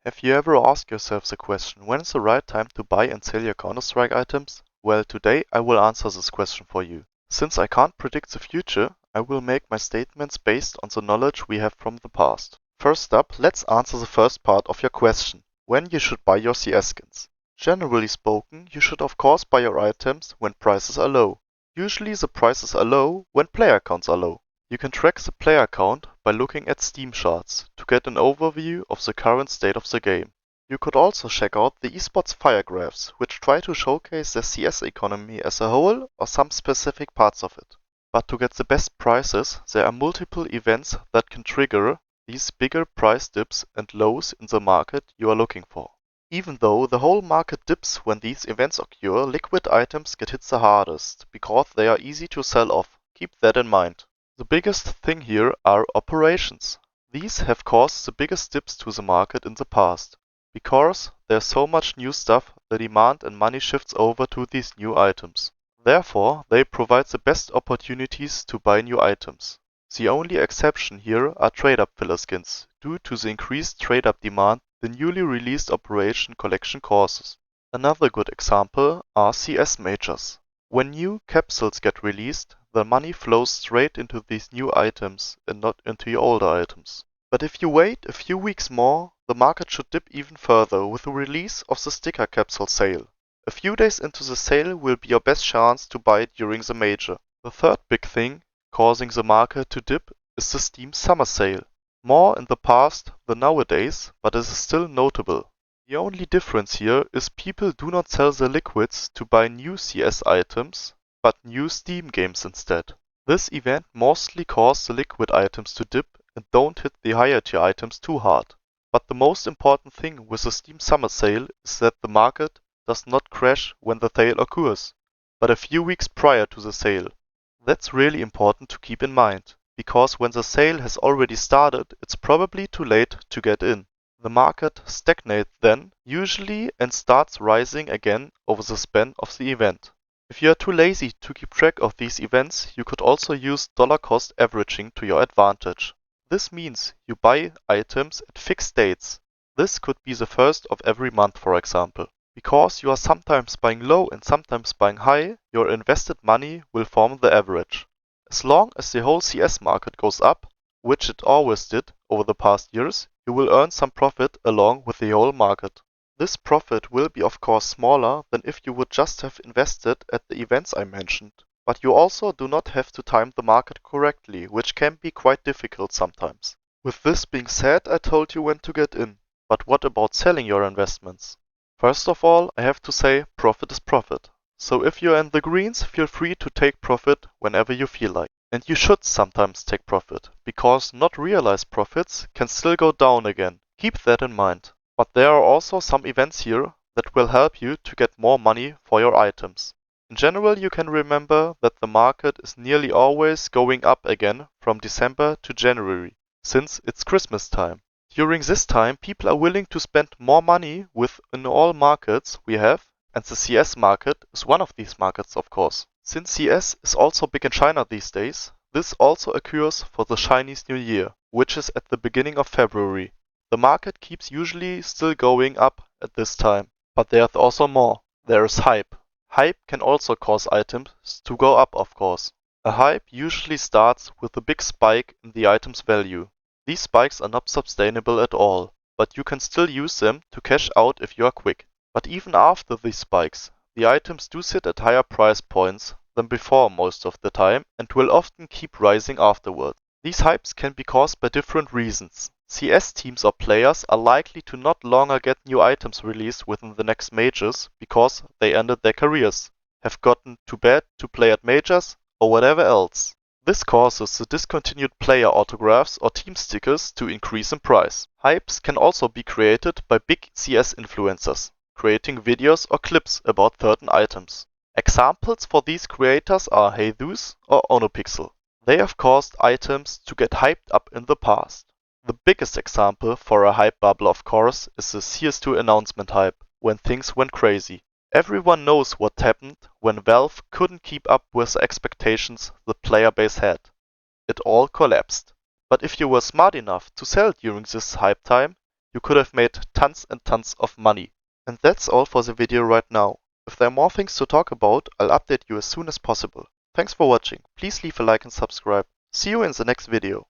Have you ever asked yourself the question, when is the right time to buy and sell your Counter-Strike items? Well, today I will answer this question for you. Since I can't predict the future, I will make my statements based on the knowledge we have from the past. First up, let's answer the first part of your question, when you should buy your CS skins. Generally spoken, you should of course buy your items when prices are low. Usually the prices are low when player counts are low. You can track the player count by looking at Steam charts to get an overview of the current state of the game. You could also check out the esports fire graphs, which try to showcase the CS economy as a whole or some specific parts of it. But to get the best prices, there are multiple events that can trigger these bigger price dips and lows in the market you are looking for. Even though the whole market dips when these events occur, liquid items get hit the hardest because they are easy to sell off. Keep that in mind. The biggest thing here are operations. These have caused the biggest dips to the market in the past. Because there's so much new stuff, the demand and money shifts over to these new items. Therefore, they provide the best opportunities to buy new items. The only exception here are trade-up filler skins, due to the increased trade-up demand the newly released Operation Collection causes. Another good example are CS majors. When new capsules get released, the money flows straight into these new items and not into your older items. But if you wait a few weeks more, the market should dip even further with the release of the sticker capsule sale. A few days into the sale will be your best chance to buy it during the major. The third big thing causing the market to dip is the Steam summer sale. More in the past than nowadays, but it is still notable. The only difference here is people do not sell the liquids to buy new CS items, but new Steam games instead. This event mostly causes the liquid items to dip and don't hit the higher tier items too hard. But the most important thing with the Steam summer sale is that the market does not crash when the sale occurs, but a few weeks prior to the sale. That's really important to keep in mind, because when the sale has already started, it's probably too late to get in. The market stagnates then, usually, and starts rising again over the span of the event. If you are too lazy to keep track of these events, you could also use dollar cost averaging to your advantage. This means you buy items at fixed dates. This could be the first of every month, for example. Because you are sometimes buying low and sometimes buying high, your invested money will form the average. As long as the whole CS market goes up, which it always did over the past years, you will earn some profit along with the whole market. This profit will be of course smaller than if you would just have invested at the events I mentioned, but you also do not have to time the market correctly, which can be quite difficult sometimes. With this being said, I told you when to get in, but what about selling your investments? First of all, I have to say profit is profit. So if you're in the greens, feel free to take profit whenever you feel like. And you should sometimes take profit, because not realized profits can still go down again. Keep that in mind. But there are also some events here that will help you to get more money for your items. In general, you can remember that the market is nearly always going up again from December to January, since it's Christmas time. During this time, people are willing to spend more money within all markets we have, and the CS market is one of these markets, of course. Since CS is also big in China these days, this also occurs for the Chinese New Year, which is at the beginning of February. The market keeps usually still going up at this time, but there's also more. There is hype. Hype can also cause items to go up, of course. A hype usually starts with a big spike in the item's value. These spikes are not sustainable at all, but you can still use them to cash out if you are quick. But even after these spikes, the items do sit at higher price points than before most of the time and will often keep rising afterwards. These hypes can be caused by different reasons. CS teams or players are likely to not longer get new items released within the next majors because they ended their careers, have gotten too bad to play at majors, or whatever else. This causes the discontinued player autographs or team stickers to increase in price. Hypes can also be created by big CS influencers, creating videos or clips about certain items. Examples for these creators are Jesus or Onopixel. They have caused items to get hyped up in the past. The biggest example for a hype bubble, of course, is the CS2 announcement hype, when things went crazy. Everyone knows what happened when Valve couldn't keep up with the expectations the player base had. It all collapsed. But if you were smart enough to sell during this hype time, You could have made tons and tons of money. And that's all for the video right now. If there are more things to talk about, I'll update you as soon as possible. Thanks for watching. Please leave a like and subscribe. See you in the next video.